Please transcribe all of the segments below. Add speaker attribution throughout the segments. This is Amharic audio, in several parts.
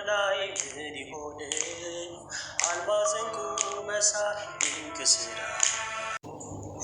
Speaker 1: ላይ ምን ይሆን አልባዘንኩ መሳይ ድንቅስራ።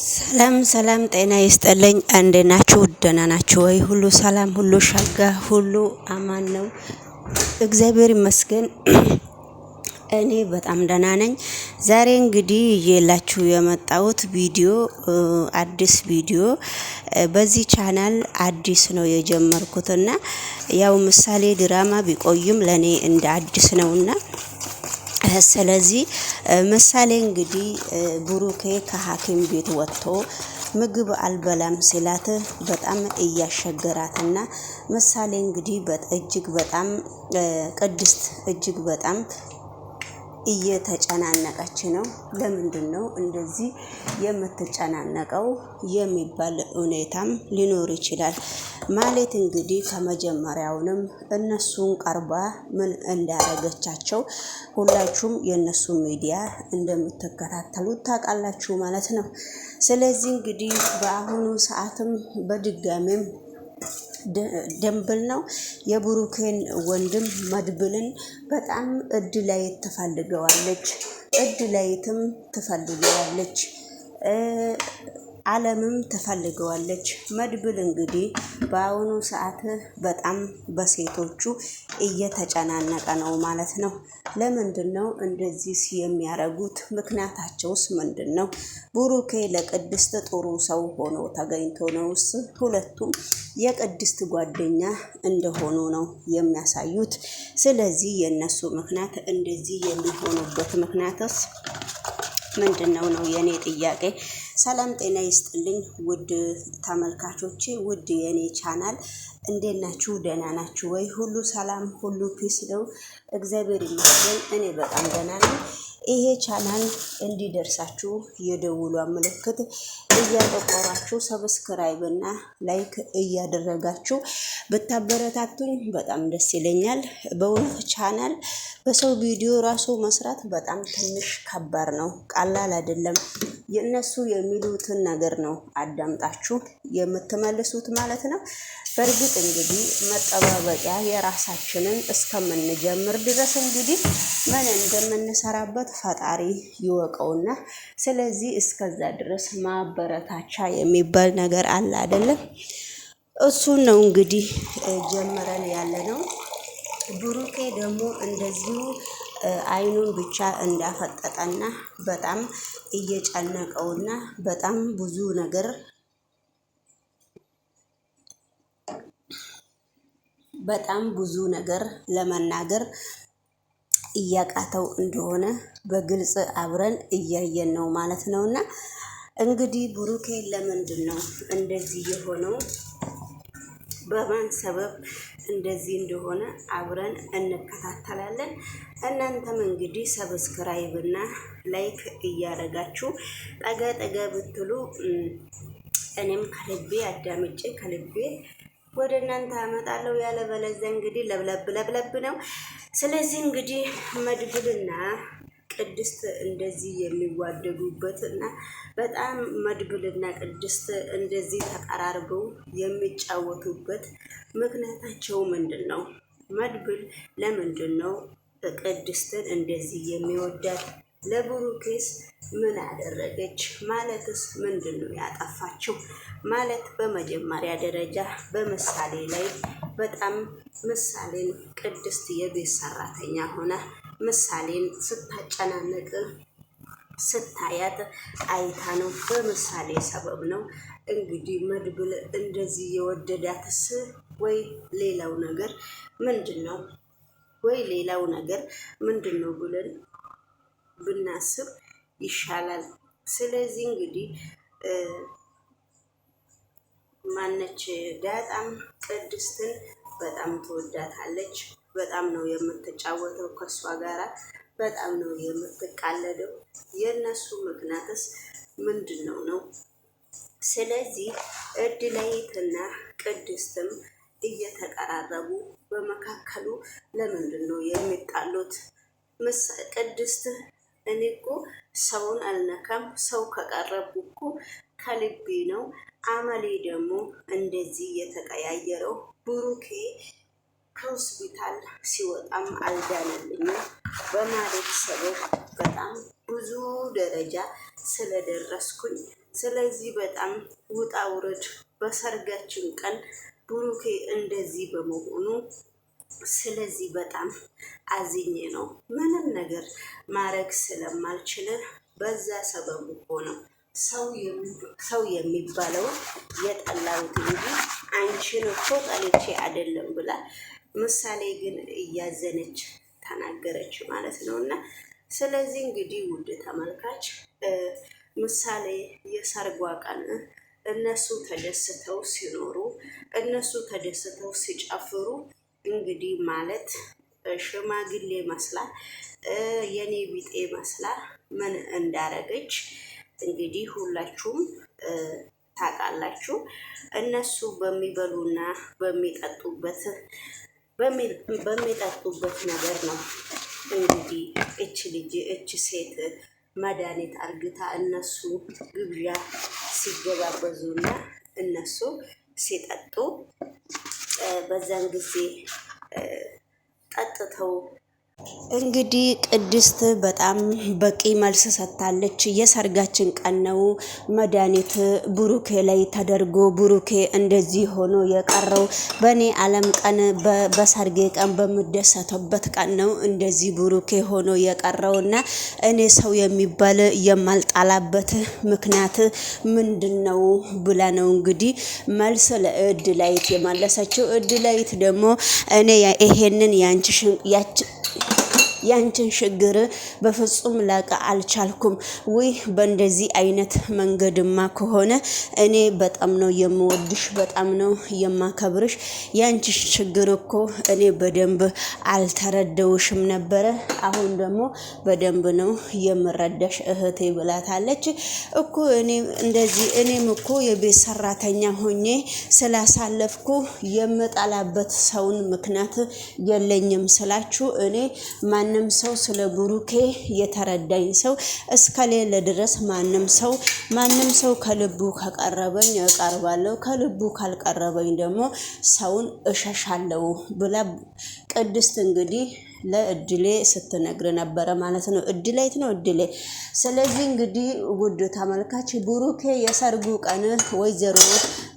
Speaker 1: ሰላም ሰላም፣ ጤና ይስጥልኝ። እንዴት ናችሁ? ደህና ናችሁ ወይ? ሁሉ ሰላም፣ ሁሉ ሸጋ፣ ሁሉ አማን ነው። እግዚአብሔር ይመስገን። እኔ በጣም ደህና ነኝ። ዛሬ እንግዲህ እየላችሁ የመጣሁት ቪዲዮ አዲስ ቪዲዮ በዚህ ቻናል አዲስ ነው የጀመርኩትና ያው ምሳሌ ድራማ ቢቆይም ለኔ እንደ አዲስ ነውና ስለዚህ ምሳሌ እንግዲህ ብሩኬ ከሐኪም ቤት ወጥቶ ምግብ አልበላም ሲላት በጣም እያሸገራትና ምሳሌ እንግዲህ እጅግ በጣም ቅድስት እጅግ በጣም እየተጨናነቀች ነው። ለምንድን ነው እንደዚህ የምትጨናነቀው የሚባል ሁኔታም ሊኖር ይችላል። ማለት እንግዲህ ከመጀመሪያውንም እነሱን ቀርባ ምን እንዳረገቻቸው ሁላችሁም የነሱ ሚዲያ እንደምትከታተሉት ታውቃላችሁ ማለት ነው። ስለዚህ እንግዲህ በአሁኑ ሰዓትም በድጋሚም ደንብል ነው የብሩኬን ወንድም መድብልን በጣም እድላይት ትፈልገዋለች፣ እድላይትም ትፈልገዋለች፣ ዓለምም ትፈልገዋለች። መድብል እንግዲህ በአሁኑ ሰዓት በጣም በሴቶቹ እየተጨናነቀ ነው ማለት ነው። ለምንድን ነው እንደዚህ የሚያረጉት? ምክንያታቸውስ ምንድን ነው? ብሩኬ ለቅድስት ጥሩ ሰው ሆኖ ተገኝቶ ነውስ? ሁለቱም የቅድስት ጓደኛ እንደሆኑ ነው የሚያሳዩት። ስለዚህ የነሱ ምክንያት እንደዚህ የሚሆኑበት ምክንያትስ ምንድነው ነው የኔ ጥያቄ። ሰላም ጤና ይስጥልኝ ውድ ተመልካቾቼ፣ ውድ የኔ ቻናል እንዴት ናችሁ? ደህና ናችሁ ወይ? ሁሉ ሰላም፣ ሁሉ ፒስ ነው። እግዚአብሔር ይመስገን እኔ በጣም ደህና ነኝ። ይሄ ቻናል እንዲደርሳችሁ የደውሏ ምልክት እያጠቆራችሁ ሰብስክራይብ እና ላይክ እያደረጋችሁ ብታበረታቱኝ በጣም ደስ ይለኛል። በእውነት ቻናል በሰው ቪዲዮ ራሱ መስራት በጣም ትንሽ ከባድ ነው፣ ቀላል አይደለም። የእነሱ የሚሉትን ነገር ነው አዳምጣችሁ የምትመልሱት ማለት ነው። በእርግጥ እንግዲህ መጠባበቂያ የራሳችንን እስከምንጀምር ድረስ እንግዲህ ምን እንደምንሰራበት ፈጣሪ ይወቀውና ስለዚህ እስከዛ ድረስ ማበረታቻ የሚባል ነገር አለ አይደለም። እሱን ነው እንግዲህ ጀምረን ያለ ነው። ብሩኬ ደግሞ እንደዚሁ አይኑን ብቻ እንዳፈጠጠና በጣም እየጨነቀውና በጣም ብዙ ነገር ለመናገር እያቃተው እንደሆነ በግልጽ አብረን እያየን ነው ማለት ነውና እንግዲህ ብሩኬ ለምንድን ነው እንደዚህ የሆነው? በማን ሰበብ እንደዚህ እንደሆነ አብረን እንከታተላለን። እናንተም እንግዲህ ሰብስክራይብ እና ላይክ እያደረጋችሁ ጠጋ ብትሉ እኔም ከልቤ አዳምጬ ከልቤ ወደ እናንተ አመጣለሁ። ያለበለዚያ እንግዲህ ለብለብ ነው። ስለዚህ እንግዲህ መድብልና ቅድስት እንደዚህ የሚዋደዱበት እና በጣም መድብልና ቅድስት እንደዚህ ተቀራርበው የሚጫወቱበት ምክንያታቸው ምንድን ነው? መድብል ለምንድን ነው ቅድስትን እንደዚህ የሚወዳት? ለብሩኬስ ምን አደረገች? ማለትስ ምንድን ነው ያጠፋችው? ማለት በመጀመሪያ ደረጃ በምሳሌ ላይ በጣም ምሳሌን ቅድስት የቤት ሰራተኛ ሆነ ምሳሌን ስታጨናነቅ ስታያት አይታ ነው። በምሳሌ ሰበብ ነው እንግዲህ መድብል እንደዚህ የወደዳትስ ወይ ሌላው ነገር ምንድን ነው? ብለን ብናስብ ይሻላል። ስለዚህ እንግዲህ ማነች ዳጣም ቅድስትን በጣም ትወዳታለች። በጣም ነው የምትጫወተው ከሷ ጋራ፣ በጣም ነው የምትቃለደው። የነሱ ምክንያትስ ምንድነው ነው? ስለዚህ እድላይትና ቅድስትም እየተቀራረቡ በመካከሉ ለምንድን ነው የሚጣሉት? ቅድስት እኔ እኮ ሰውን አልነካም፣ ሰው ከቀረብኩ እኮ ከልቤ ነው። አመሌ ደግሞ እንደዚህ የተቀያየረው ብሩኬ ከሆስፒታል ሲወጣም አልዳነልኝም በማለት ሰበብ በጣም ብዙ ደረጃ ስለደረስኩኝ፣ ስለዚህ በጣም ውጣ ውረድ በሰርጋችን ቀን ብሩኬ እንደዚህ በመሆኑ ስለዚህ በጣም አዝኜ ነው ምንም ነገር ማድረግ ስለማልችል በዛ ሰበብ እኮ ነው ሰው የሚባለው የጠላሁት እንጂ አንቺን እኮ ጠልቼ አይደለም ብላ ምሳሌ ግን እያዘነች ተናገረች ማለት ነው። እና ስለዚህ እንግዲህ ውድ ተመልካች ምሳሌ የሰርጓ ቀን እነሱ ተደስተው ሲኖሩ እነሱ ተደስተው ሲጨፍሩ እንግዲህ ማለት ሽማግሌ መስላ የኔ ቢጤ መስላ ምን እንዳረገች እንግዲህ ሁላችሁም ታውቃላችሁ። እነሱ በሚበሉና በሚጠጡበት ነገር ነው እንግዲህ እች ሴት መድኃኒት አርግታ እነሱ ግብዣ ሲገባበዙና እነሱ ሲጠጡ በዛን ጊዜ ጠጥተው እንግዲህ ቅድስት በጣም በቂ መልስ ሰጥታለች። የሰርጋችን ቀን ነው መድኃኒት ብሩኬ ላይ ተደርጎ ብሩኬ እንደዚህ ሆኖ የቀረው በእኔ ዓለም ቀን በሰርጌ ቀን በምደሰተበት ቀን ነው እንደዚህ ብሩኬ ሆኖ የቀረው እና እኔ ሰው የሚባል የማልጣላበት ምክንያት ምንድን ነው ብላ ነው እንግዲህ መልስ ለእድላይት የመለሰችው። እድላይት ደግሞ እኔ ይሄንን ያንቺን ችግር በፍጹም ላቀ አልቻልኩም። ወይ በእንደዚህ አይነት መንገድማ ከሆነ እኔ በጣም ነው የምወድሽ፣ በጣም ነው የማከብርሽ። ያንቺ ችግር እኮ እኔ በደንብ አልተረዳውሽም ነበረ። አሁን ደግሞ በደንብ ነው የምረዳሽ እህቴ ብላታለች እኮ እኔም እኮ የቤት ሰራተኛ ሆኜ ስላሳለፍኩ የምጠላበት ሰውን ምክንያት የለኝም ስላችሁ እኔ ማንም ሰው ስለ ብሩኬ የተረዳኝ ሰው እስከሌለ ድረስ ማንም ሰው ከልቡ ከቀረበኝ እቀርባለሁ፣ ከልቡ ካልቀረበኝ ደግሞ ሰውን እሸሻለሁ ብላ ቅድስት እንግዲህ ለእድሌ ስትነግር ነበረ ማለት ነው። እድሌት ነው እድሌ። ስለዚህ እንግዲህ ውድ ተመልካች ብሩኬ የሰርጉ ቀን ወይዘሮ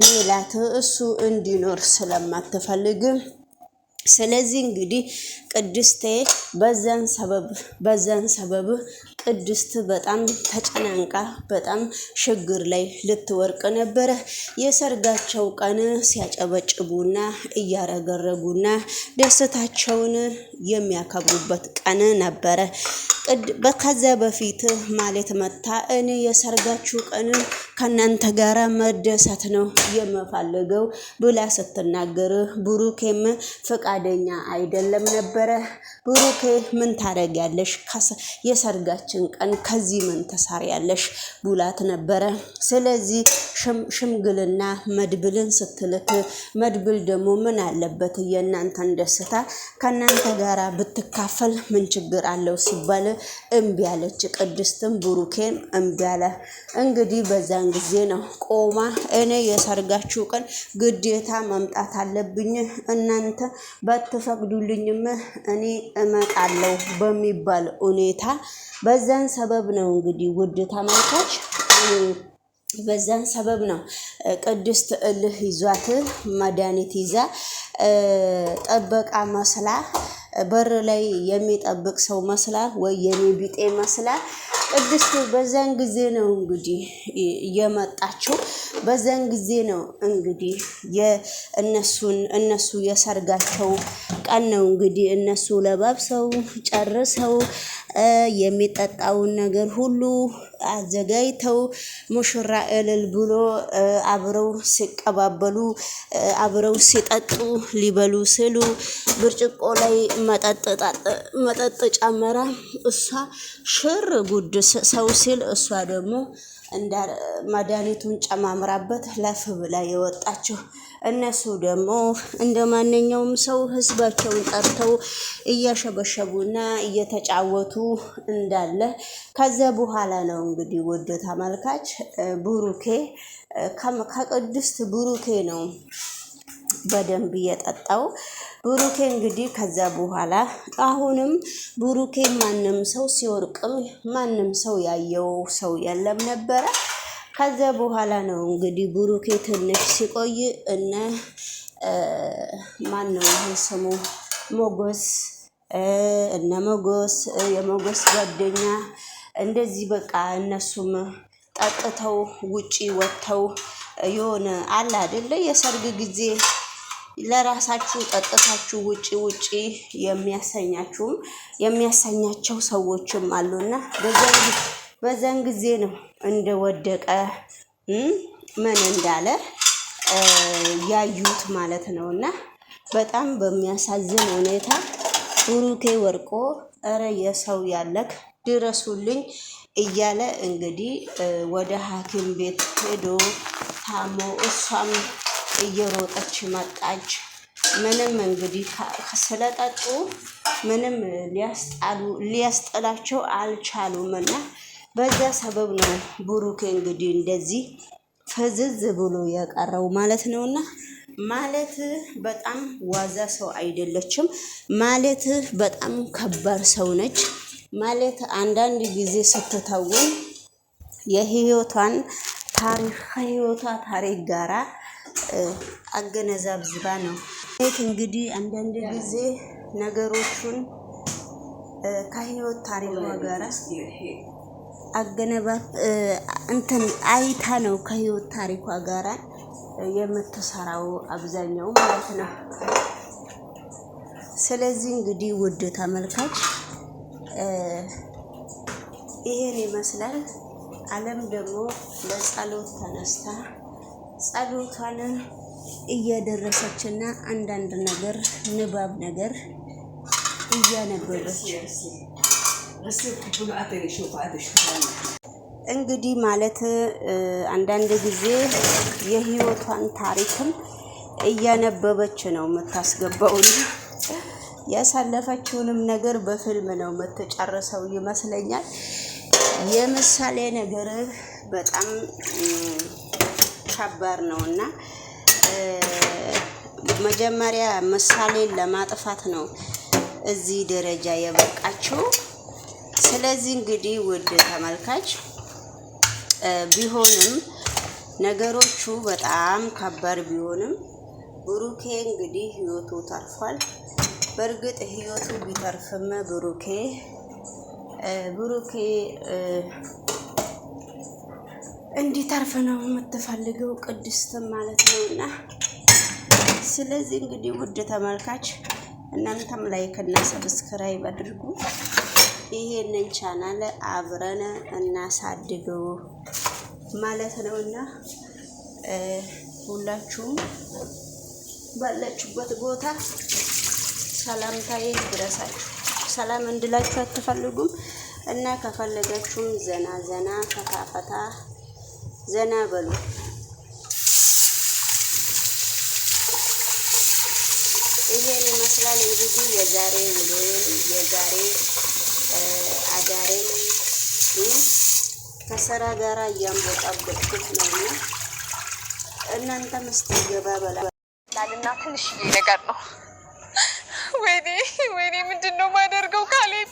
Speaker 1: ሜላት እሱ እንዲኖር ስለማትፈልግ ስለዚህ እንግዲህ ቅድስቴ በዛን ሰበብ ቅድስት በጣም ተጨናንቃ በጣም ችግር ላይ ልትወርቅ ነበረ። የሰርጋቸው ቀን ሲያጨበጭቡና እያረገረጉና ደስታቸውን የሚያከብሩበት ቀን ነበረ። ከዛ በፊት ማለት መታ እኔ የሰርጋችሁ ቀን ከናንተ ጋራ መደሰት ነው የምፈልገው ብላ ስትናገር ብሩኬም ፈቃደኛ አይደለም ነበረ። ብሩኬ ምን ታረጊያለሽ? የሰርጋችን ቀን ከዚህ ምን ተሳሪያለሽ ብላት ነበረ። ስለዚህ ሽምግልና መድብልን ስትልክ መድብል ደግሞ ምን አለበት የእናንተን ደስታ ከናንተ ጋራ ብትካፈል ምን ችግር አለው ሲባል እምቢ አለች። ቅድስትም ብሩኬን እምቢ አለ። እንግዲህ በዛን ጊዜ ነው ቆማ እኔ የሰርጋችሁ ቀን ግዴታ መምጣት አለብኝ እናንተ ባትፈቅዱልኝም እኔ እመጣለሁ በሚባል ሁኔታ በዛን ሰበብ ነው እንግዲህ ውድ ተመልካች በዛን ሰበብ ነው ቅድስት እልህ ይዟት መድኃኒት ይዛ ጠበቃ መስላ በር ላይ የሚጠብቅ ሰው መስላ ወይ የኔ ቢጤ መስላ ቅድስት በዛን ጊዜ ነው እንግዲህ የመጣችው። በዛን ጊዜ ነው እንግዲህ እነሱ የሰርጋቸው ቀን ነው እንግዲህ እነሱ ለባብሰው ጨርሰው የሚጠጣውን ነገር ሁሉ አዘጋጅተው ሙሽራ እልል ብሎ አብረው ሲቀባበሉ አብረው ሲጠጡ ሊበሉ ስሉ ብርጭቆ ላይ መጠጥ ጨመራ። እሷ ሽር ጉድ ሰው ሲል እሷ ደግሞ መድኃኒቱን ጨማምራበት ለፍ ብላ የወጣችው። እነሱ ደግሞ እንደ ማንኛውም ሰው ህዝባቸውን ጠርተው እያሸበሸቡና እየተጫወቱ እንዳለ ከዛ በኋላ ነው እንግዲህ ውድ ተመልካች ብሩኬ ከቅድስት ብሩኬ ነው በደንብ የጠጣው ብሩኬ እንግዲህ ከዛ በኋላ አሁንም ብሩኬ ማንም ሰው ሲወርቅም ማንም ሰው ያየው ሰው የለም ነበረ። ከዛ በኋላ ነው እንግዲህ ብሩኬ ትንሽ ሲቆይ ማን ነው ስሙ ሞገስ እነ ሞገስ የሞገስ ጓደኛ እንደዚህ በቃ እነሱም ጠጥተው ውጪ ወጥተው የሆነ አለ አይደለ የሰርግ ጊዜ ለራሳችሁ ጠጥታችሁ ውጪ የሚያሰኛቸው ሰዎችም አሉና በዛን ጊዜ ነው እንደወደቀ ምን እንዳለ ያዩት ማለት ነውና በጣም በሚያሳዝን ሁኔታ ብሩኬ ወርቆ እረ የሰው ያለክ ድረሱልኝ እያለ እንግዲህ ወደ ሐኪም ቤት ሄዶ ታሞ እሷም እየሮጠች መጣች። ምንም እንግዲህ ስለጠጡ ምንም ሊያስጠላቸው አልቻሉምና በዛ ሰበብ ነው ብሩኬ እንግዲህ እንደዚህ ፍዝዝ ብሎ የቀረው ማለት ነውና ማለት በጣም ዋዛ ሰው አይደለችም። ማለት በጣም ከባድ ሰው ነች። ማለት አንዳንድ ጊዜ ስትተውን የህይወቷን ታሪክ ከህይወቷ ታሪክ ጋራ አገነዛብዝባ ነው። እንግዲህ አንዳንድ ጊዜ ነገሮቹን ከህይወት ታሪኳ ጋራ አይታ ነው ከህይወት ታሪኳ ጋራ የምትሰራው አብዛኛው ማለት ነው። ስለዚህ እንግዲህ ውድ ተመልካች ይሄን ይመስላል። ዓለም ደግሞ ለጸሎት ተነስታ ጸሎቷን እየደረሰችና አንዳንድ ነገር ንባብ ነገር እያነበበች እንግዲህ ማለት አንዳንድ ጊዜ የህይወቷን ታሪክም እያነበበች ነው የምታስገባው። ያሳለፈችውንም ነገር በፊልም ነው የምትጨርሰው ይመስለኛል። የምሳሌ ነገር በጣም ከባድ ነውና መጀመሪያ ምሳሌን ለማጥፋት ነው እዚህ ደረጃ የበቃችው። ስለዚህ እንግዲህ ውድ ተመልካች ቢሆንም ነገሮቹ በጣም ከባድ ቢሆንም ብሩኬ እንግዲህ ህይወቱ ተርፏል። በእርግጥ ህይወቱ ቢተርፍም ብሩኬ እንዲተርፍ ነው የምትፈልገው ቅድስትም ማለት ነውና ስለዚህ እንግዲህ ውድ ተመልካች እናንተም ላይክ እና ሰብስክራይብ አድርጉ። ይሄንን ቻናል አብረን እናሳድገው ማለት ነውና ሁላችሁም ባላችሁበት ቦታ ሰላምታዬ ይድረሳችሁ። ሰላም እንድላችሁ አትፈልጉም እና ከፈለጋችሁም ዘና ፈታ ዘና በሉ። ይሄን ይመስላል እንግዲህ የዛሬ ውሎዬን የዛሬ አዳሬን ከስራ ጋራ እያንቦጣቦጥኩት ነውና እናንተ መስተገባ
Speaker 2: ላልና ትንሽዬ ነገር ነው። ወይኔ ምንድነው ማደርገው ካሌብ?